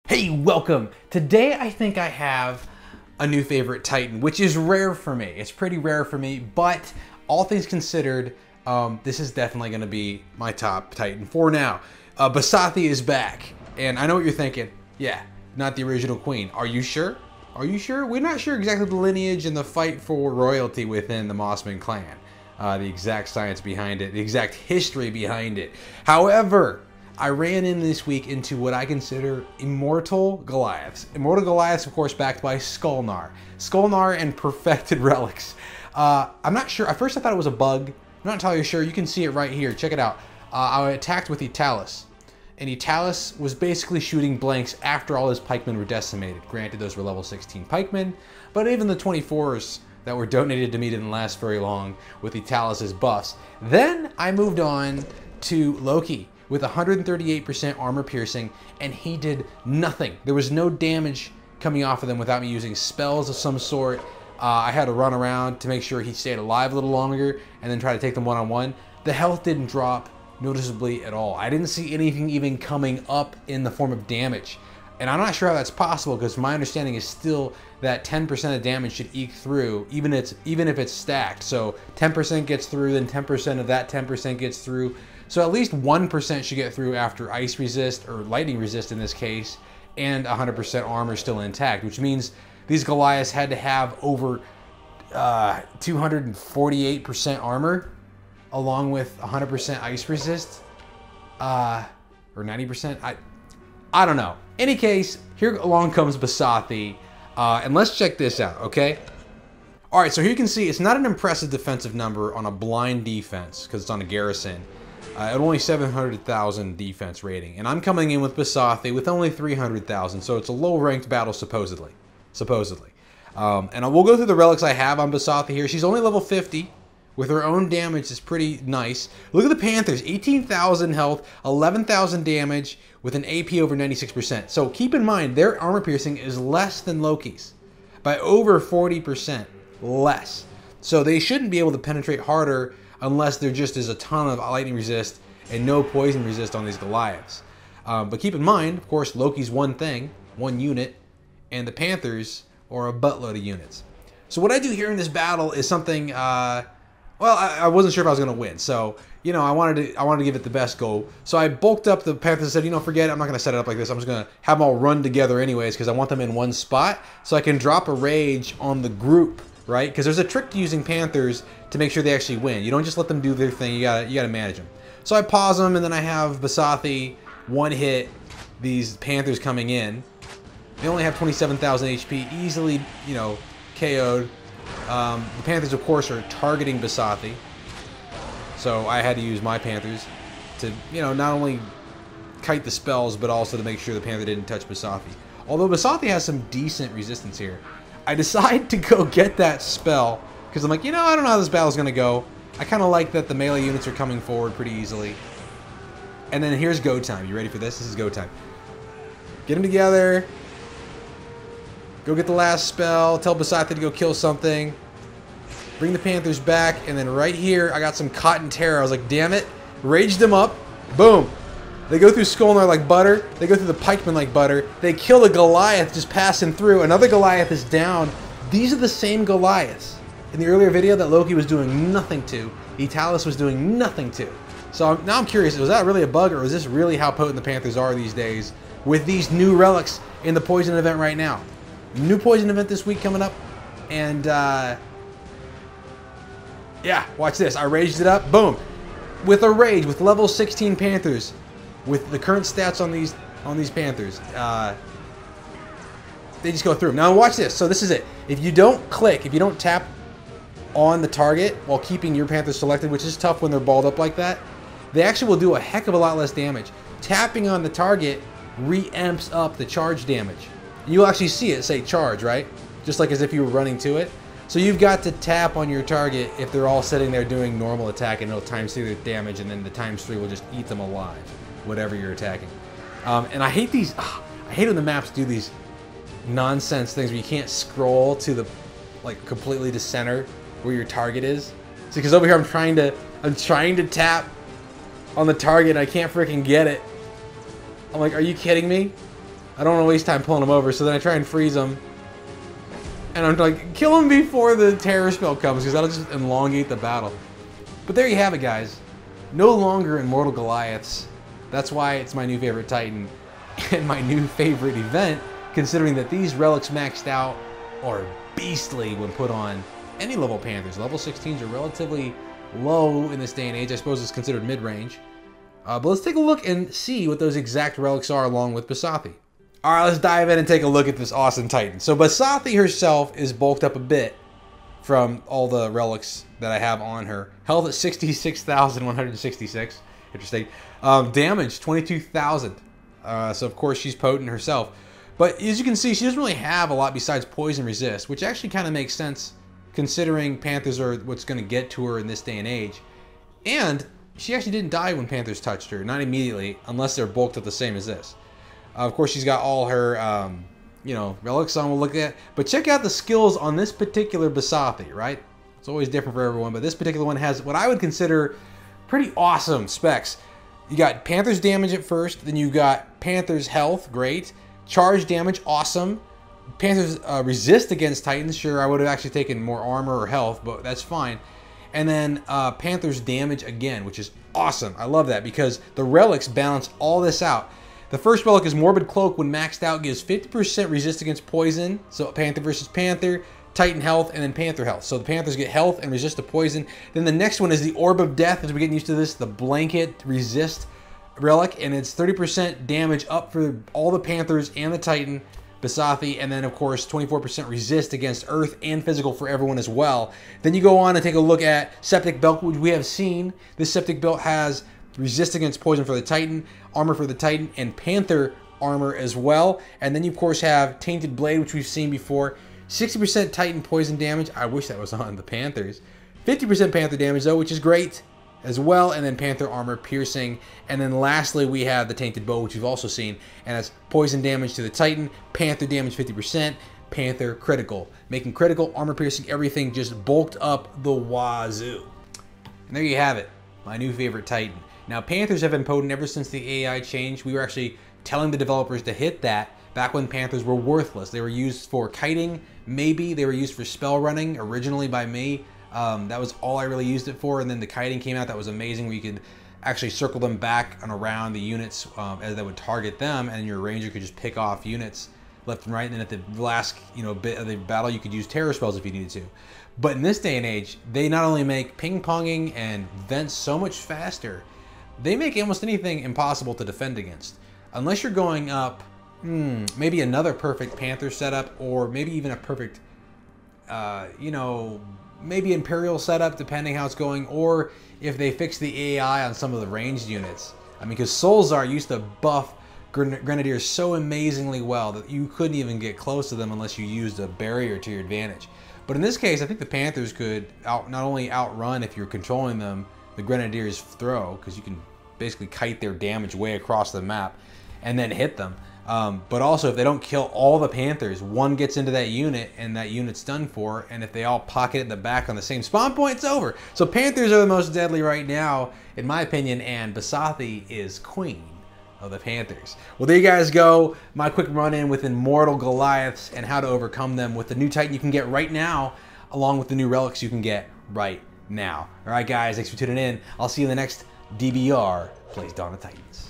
Hey, welcome! Today I think I have a new favorite Titan, which is rare for me. It's pretty rare for me, but all things considered, this is definitely going to be my top Titan for now. Basathi is back, and I know what you're thinking. Yeah, not the original queen. Are you sure? Are you sure? We're not sure exactly the lineage and the fight for royalty within the Mossman clan. The exact science behind it, the exact history behind it. However, I ran in this week into what I consider immortal Goliaths. Immortal Goliaths, of course, backed by Skolnar. Skolnar and perfected relics. I'm not sure. At first I thought it was a bug. I'm not entirely sure. You can see it right here. Check it out. I attacked with Etalus. And Etalus was basically shooting blanks after all his pikemen were decimated. Granted, those were level 16 pikemen, but even the 24s that were donated to me didn't last very long with Etalus's buffs. Then I moved on to Loki with 138% armor piercing, and he did nothing. There was no damage coming off of them without me using spells of some sort. I had to run around to make sure he stayed alive a little longer and then try to take them one-on-one. The health didn't drop noticeably at all. I didn't see anything even coming up in the form of damage. And I'm not sure how that's possible, because my understanding is still that 10% of damage should eke through, even if it's stacked. So 10% gets through, then 10% of that 10% gets through. So at least 1% should get through after ice resist, or lightning resist in this case, and 100% armor still intact, which means these Goliaths had to have over 248% armor, along with 100% ice resist, or 90%. I don't know. Any case, here along comes Basathi, and let's check this out, okay? All right, so here you can see it's not an impressive defensive number on a blind defense, because it's on a garrison. At only 700,000 defense rating, and I'm coming in with Basathi with only 300,000, so it's a low-ranked battle supposedly. And we'll go through the relics I have on Basathi here. She's only level 50. With her own damage is pretty nice. Look at the Panthers, 18,000 health, 11,000 damage with an AP over 96%. So keep in mind, their armor piercing is less than Loki's by over 40% less. So they shouldn't be able to penetrate harder unless there just is a ton of lightning resist and no poison resist on these Goliaths. But keep in mind, of course, Loki's one thing, one unit, and the Panthers are a buttload of units. So what I do here in this battle is something, well, I wasn't sure if I was going to win. So, you know, I wanted to give it the best go. So I bulked up the Panthers and said, you know, forget it. I'm not going to set it up like this. I'm just going to have them all run together anyways, because I want them in one spot so I can drop a rage on the group, right? Because there's a trick to using Panthers to make sure they actually win. You don't just let them do their thing. You gotta manage them. So I pause them, and then I have Basathi one hit these Panthers coming in. They only have 27,000 HP, easily, you know, KO'd. The Panthers, of course, are targeting Basathi, so I had to use my Panthers to, you know, not only kite the spells, but also to make sure the Panther didn't touch Basathi. Although Basathi has some decent resistance here. I decide to go get that spell, because I'm like, you know, I don't know how this battle's going to go. I kind of like that the melee units are coming forward pretty easily. And then here's go time. You ready for this? This is go time. Get them together. Go get the last spell. Tell Basathi to go kill something. Bring the Panthers back. And then right here, I got some cotton terror. I was like, damn it. Raged them up. Boom. They go through Skolnar like butter. They go through the pikemen like butter. They kill a Goliath just passing through. Another Goliath is down. These are the same Goliaths in the earlier video that Loki was doing nothing to. Etalus was doing nothing to. So now I'm curious, was that really a bug, or is this really how potent the Panthers are these days with these new relics in the poison event right now? New poison event this week coming up. And yeah, watch this. I raged it up. Boom. With a rage, with level 16 Panthers, with the current stats on these Panthers, they just go through. Now watch this. So this is it. If you don't click, if you don't tap on the target while keeping your Panthers selected, which is tough when they're balled up like that, they actually will do a heck of a lot less damage. Tapping on the target re-amps up the charge damage. You'll actually see it say charge, right? Just like as if you were running to it. So you've got to tap on your target if they're all sitting there doing normal attack, and it'll times 3 their damage, and then the times 3 will just eat them alive, whatever you're attacking. And I hate these. I hate when the maps do these nonsense things where you can't scroll to the, like, completely to center where your target is. See, because over here I'm trying to tap on the target and I can't freaking get it. I'm like, are you kidding me? I don't want to waste time pulling them over, so then I try and freeze them. And I'm like, kill them before the terror spell comes, because that'll just elongate the battle. But there you have it, guys. No longer Immortal Goliaths. That's why it's my new favorite Titan and my new favorite event, considering that these relics maxed out are beastly when put on any level Panthers. Level 16s are relatively low in this day and age. I suppose it's considered mid-range. But let's take a look and see what those exact relics are along with Basathi. Alright, let's dive in and take a look at this awesome Titan. So Basathi herself is bulked up a bit from all the relics that I have on her. Health at 66,166. Interesting. Damage, 22,000. So of course she's potent herself. But as you can see, she doesn't really have a lot besides poison resist, which actually kind of makes sense considering Panthers are what's going to get to her in this day and age. And she actually didn't die when Panthers touched her, not immediately, unless they're bulked up the same as this. Of course, she's got all her, you know, relics on. We'll look at, but check out the skills on this particular Basathi, right? It's always different for everyone, but this particular one has what I would consider pretty awesome specs. You got Panthers damage at first, then you got Panthers health, great. Charge damage, awesome. Panthers resist against Titans. Sure, I would have actually taken more armor or health, but that's fine. And then Panthers damage again, which is awesome. I love that because the relics balance all this out. The first relic is Morbid Cloak. When maxed out, gives 50% resist against poison. So Panther versus Panther, Titan health, and then Panther health. So the Panthers get health and resist to poison. Then the next one is the Orb of Death, as we're getting used to this, the blanket resist relic, and it's 30% damage up for all the Panthers and the Titan Basathi, and then of course 24% resist against earth and physical for everyone as well. Then you go on and take a look at Septic Belt, which we have seen. This Septic Belt has resist against poison for the Titan, armor for the Titan, and Panther armor as well. And then you of course have Tainted Blade, which we've seen before. 60% Titan poison damage. I wish that was on the Panthers. 50% Panther damage though, which is great as well, and then Panther armor piercing. And then lastly we have the Tainted Bow, which you've also seen, and that's poison damage to the Titan, Panther damage 50%, Panther critical, making critical, armor piercing, everything just bulked up the wazoo. And there you have it, my new favorite Titan. Now Panthers have been potent ever since the AI changed. We were actually telling the developers to hit that back when Panthers were worthless. They were used for kiting, maybe they were used for spell running originally by me. That was all I really used it for, and then the kiting came out. That was amazing, where you could actually circle them back and around the units as that would target them, and your ranger could just pick off units left and right. And then at the last bit of the battle, you could use terror spells if you needed to. But in this day and age, they not only make ping-ponging and vents so much faster, they make almost anything impossible to defend against. Unless you're going up, maybe another perfect Panther setup, or maybe even a perfect, maybe Imperial setup, depending how it's going, or if they fix the AI on some of the ranged units. I mean, because Solzar used to buff Grenadiers so amazingly well that you couldn't even get close to them unless you used a barrier to your advantage. But in this case, I think the Panthers could not only outrun, if you're controlling them, the Grenadiers' throw, because you can basically kite their damage way across the map and then hit them. But also, if they don't kill all the Panthers, one gets into that unit and that unit's done for, and if they all pocket it in the back on the same spawn point, it's over. So Panthers are the most deadly right now, in my opinion, and Basathi is queen of the Panthers. Well, there you guys go. My quick run-in with Immortal Goliaths and how to overcome them with the new Titan you can get right now, along with the new relics you can get right now. All right, guys, thanks for tuning in. I'll see you in the next DBR Plays Dawn of Titans.